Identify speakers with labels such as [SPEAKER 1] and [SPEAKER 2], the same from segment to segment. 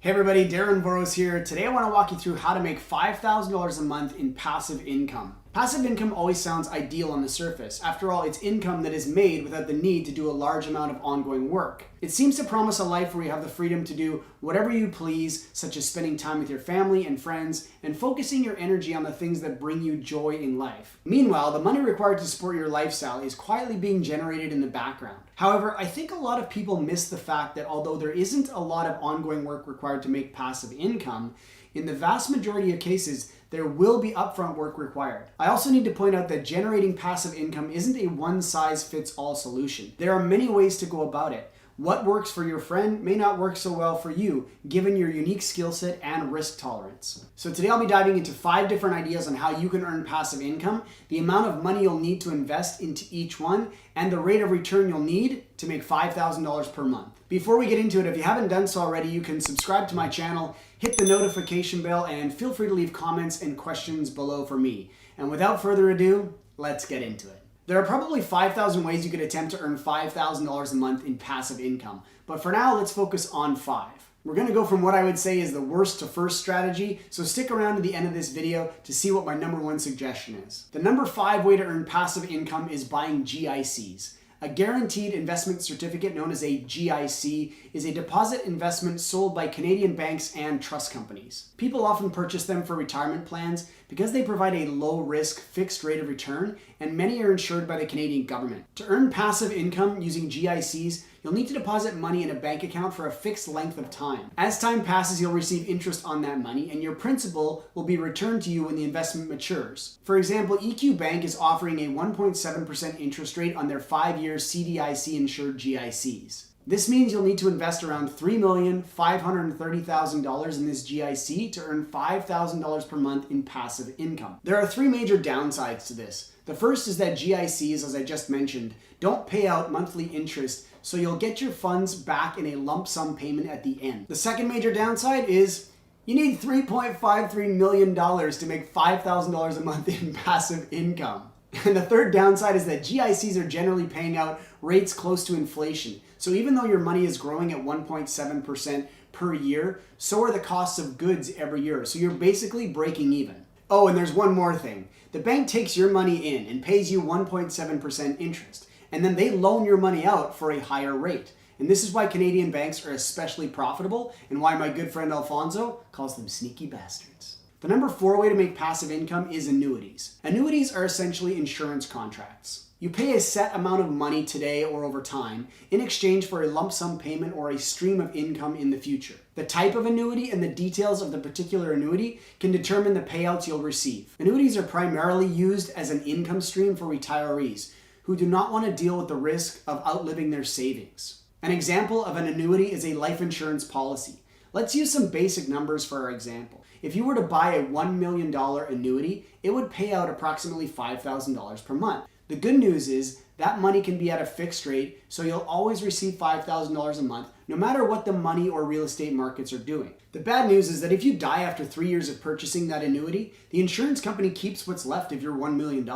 [SPEAKER 1] Hey everybody, Darren Boros here. Today I want to walk you through how to make $5,000 a month in passive income. Passive income always sounds ideal on the surface. After all, it's income that is made without the need to do a large amount of ongoing work. It seems to promise a life where you have the freedom to do whatever you please, such as spending time with your family and friends, and focusing your energy on the things that bring you joy in life. Meanwhile, the money required to support your lifestyle is quietly being generated in the background. However, I think a lot of people miss the fact that although there isn't a lot of ongoing work required to make passive income, in the vast majority of cases, there will be upfront work required. I also need to point out that generating passive income isn't a one-size-fits-all solution. There are many ways to go about it. What works for your friend may not work so well for you, given your unique skill set and risk tolerance. So today I'll be diving into 5 different ideas on how you can earn passive income, the amount of money you'll need to invest into each one, and the rate of return you'll need to make $5,000 per month. Before we get into it, if you haven't done so already, you can subscribe to my channel, hit the notification bell, and feel free to leave comments and questions below for me. And without further ado, let's get into it. There are probably 5,000 ways you could attempt to earn $5,000 a month in passive income, but for now, let's focus on 5. We're going to go from what I would say is the worst to first strategy, so stick around to the end of this video to see what my number 1 suggestion is. The number 5 way to earn passive income is buying GICs. A guaranteed investment certificate known as a GIC is a deposit investment sold by Canadian banks and trust companies. People often purchase them for retirement plans because they provide a low-risk fixed rate of return, and many are insured by the Canadian government. To earn passive income using GICs, you'll need to deposit money in a bank account for a fixed length of time. As time passes, you'll receive interest on that money, and your principal will be returned to you when the investment matures. For example, EQ Bank is offering a 1.7% interest rate on their 5-year CDIC insured GICs. This means you'll need to invest around $3,530,000 in this GIC to earn $5,000 per month in passive income. There are 3 major downsides to this. The first is that GICs, as I just mentioned, don't pay out monthly interest, so you'll get your funds back in a lump sum payment at the end. The second major downside is you need $3.53 million to make $5,000 a month in passive income. And the third downside is that GICs are generally paying out rates close to inflation. So even though your money is growing at 1.7% per year, so are the costs of goods every year. So you're basically breaking even. Oh, and there's one more thing. The bank takes your money in and pays you 1.7% interest, and then they loan your money out for a higher rate. And this is why Canadian banks are especially profitable and why my good friend Alfonso calls them sneaky bastards. The number 4 way to make passive income is annuities. Annuities are essentially insurance contracts. You pay a set amount of money today or over time in exchange for a lump sum payment or a stream of income in the future. The type of annuity and the details of the particular annuity can determine the payouts you'll receive. Annuities are primarily used as an income stream for retirees who do not want to deal with the risk of outliving their savings. An example of an annuity is a life insurance policy. Let's use some basic numbers for our example. If you were to buy a $1 million annuity, it would pay out approximately $5,000 per month. The good news is that money can be at a fixed rate, so you'll always receive $5,000 a month, no matter what the money or real estate markets are doing. The bad news is that if you die after 3 years of purchasing that annuity, the insurance company keeps what's left of your $1 million.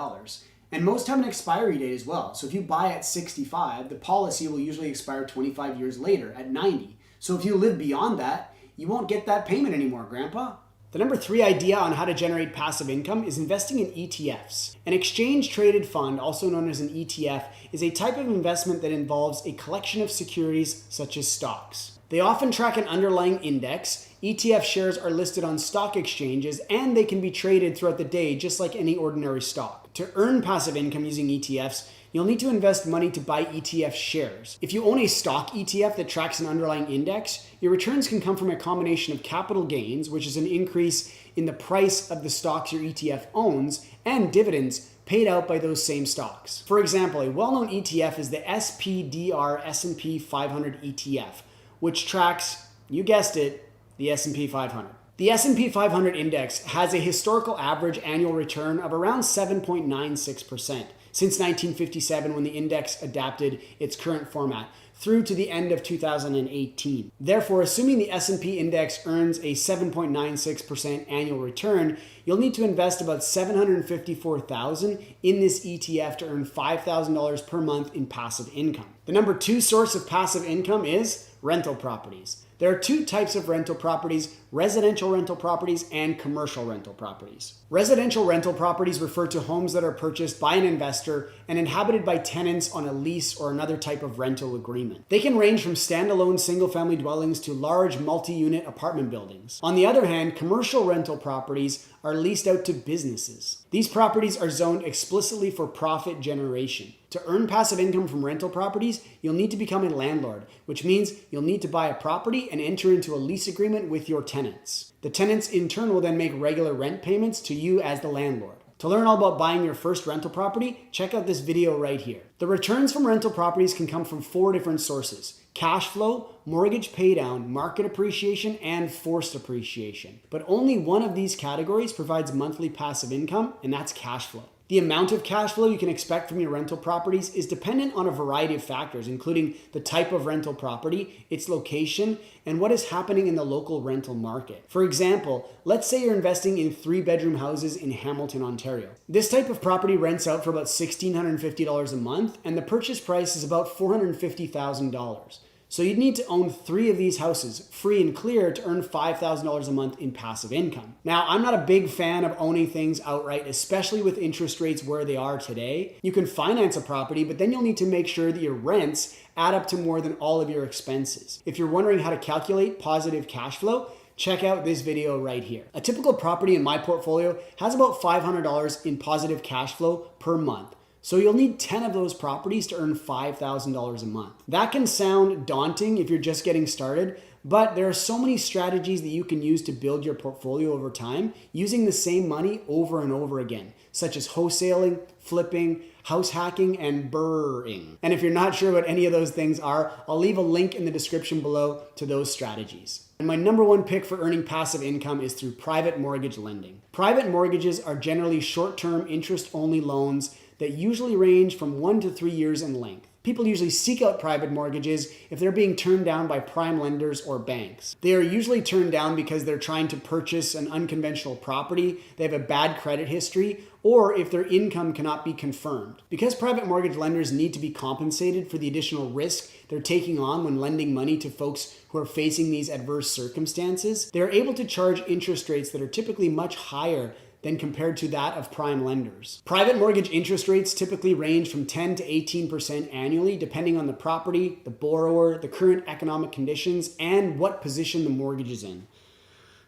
[SPEAKER 1] And most have an expiry date as well. So if you buy at 65, the policy will usually expire 25 years later at 90. So if you live beyond that, you won't get that payment anymore, Grandpa. The number 3 idea on how to generate passive income is investing in ETFs. An exchange-traded fund, also known as an ETF, is a type of investment that involves a collection of securities such as stocks. They often track an underlying index. ETF shares are listed on stock exchanges, and they can be traded throughout the day just like any ordinary stock. To earn passive income using ETFs, you'll need to invest money to buy ETF shares. If you own a stock ETF that tracks an underlying index, your returns can come from a combination of capital gains, which is an increase in the price of the stocks your ETF owns, and dividends paid out by those same stocks. For example, a well-known ETF is the SPDR S&P 500 ETF, which tracks, you guessed it, the S&P 500. The S&P 500 index has a historical average annual return of around 7.96%. Since 1957, when the index adapted its current format, through to the end of 2018. Therefore, assuming the S&P index earns a 7.96% annual return, you'll need to invest about $754,000 in this ETF to earn $5,000 per month in passive income. The number 2 source of passive income is rental properties. There are two types of rental properties: residential rental properties and commercial rental properties. Residential rental properties refer to homes that are purchased by an investor and inhabited by tenants on a lease or another type of rental agreement. They can range from standalone single-family dwellings to large multi-unit apartment buildings. On the other hand, commercial rental properties are leased out to businesses. These properties are zoned explicitly for profit generation. To earn passive income from rental properties, you'll need to become a landlord, which means you'll need to buy a property and enter into a lease agreement with your tenants. The tenants in turn will then make regular rent payments to you as the landlord. To learn all about buying your first rental property, check out this video right here. The returns from rental properties can come from 4 different sources: cash flow, mortgage paydown, market appreciation, and forced appreciation. But only one of these categories provides monthly passive income, and that's cash flow. The amount of cash flow you can expect from your rental properties is dependent on a variety of factors, including the type of rental property, its location, and what is happening in the local rental market. For example, let's say you're investing in 3-bedroom houses in Hamilton, Ontario. This type of property rents out for about $1,650 a month, and the purchase price is about $450,000. So you'd need to own 3 of these houses, free and clear, to earn $5,000 a month in passive income. Now, I'm not a big fan of owning things outright, especially with interest rates where they are today. You can finance a property, but then you'll need to make sure that your rents add up to more than all of your expenses. If you're wondering how to calculate positive cash flow, check out this video right here. A typical property in my portfolio has about $500 in positive cash flow per month. So you'll need 10 of those properties to earn $5,000 a month. That can sound daunting if you're just getting started, but there are so many strategies that you can use to build your portfolio over time using the same money over and over again, such as wholesaling, flipping, house hacking, and burring. And if you're not sure what any of those things are, I'll leave a link in the description below to those strategies. And my number one pick for earning passive income is through private mortgage lending. Private mortgages are generally short-term interest-only loans that usually range from 1 to 3 years in length. People usually seek out private mortgages if they're being turned down by prime lenders or banks. They are usually turned down because they're trying to purchase an unconventional property, they have a bad credit history, or if their income cannot be confirmed. Because private mortgage lenders need to be compensated for the additional risk they're taking on when lending money to folks who are facing these adverse circumstances, they're able to charge interest rates that are typically much higher than compared to that of prime lenders. Private mortgage interest rates typically range from 10 to 18% annually, depending on the property, the borrower, the current economic conditions, and what position the mortgage is in,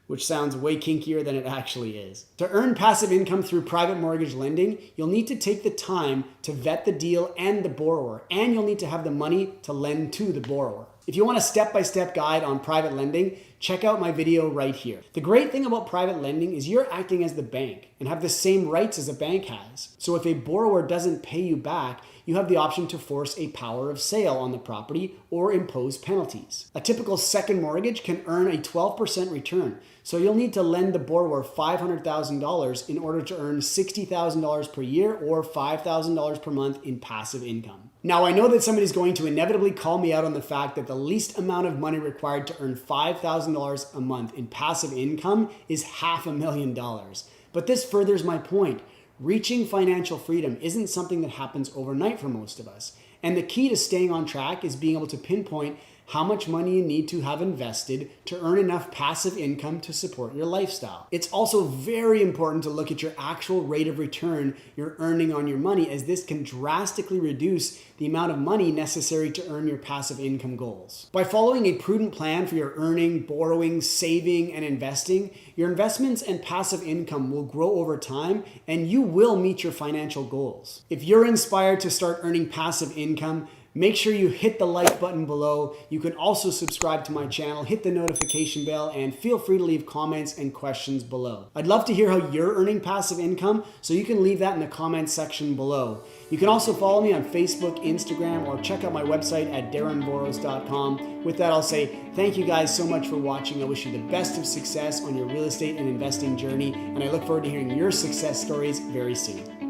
[SPEAKER 1] which sounds way kinkier than it actually is. To earn passive income through private mortgage lending, you'll need to take the time to vet the deal and the borrower, and you'll need to have the money to lend to the borrower. If you want a step-by-step guide on private lending, check out my video right here. The great thing about private lending is you're acting as the bank and have the same rights as a bank has. So if a borrower doesn't pay you back, you have the option to force a power of sale on the property or impose penalties. A typical second mortgage can earn a 12% return, so you'll need to lend the borrower $500,000 in order to earn $60,000 per year or $5,000 per month in passive income. Now, I know that somebody's going to inevitably call me out on the fact that the least amount of money required to earn $5,000 a month in passive income is $500,000. But this furthers my point. Reaching financial freedom isn't something that happens overnight for most of us. And the key to staying on track is being able to pinpoint how much money you need to have invested to earn enough passive income to support your lifestyle. It's also very important to look at your actual rate of return you're earning on your money, as this can drastically reduce the amount of money necessary to earn your passive income goals. By following a prudent plan for your earning, borrowing, saving, and investing, your investments and passive income will grow over time and you will meet your financial goals. If you're inspired to start earning passive income, make sure you hit the like button below. You can also subscribe to my channel, hit the notification bell, and feel free to leave comments and questions below. I'd love to hear how you're earning passive income, so you can leave that in the comments section below. You can also follow me on Facebook, Instagram, or check out my website at darrenboros.com. With that, I'll say thank you guys so much for watching. I wish you the best of success on your real estate and investing journey, and I look forward to hearing your success stories very soon.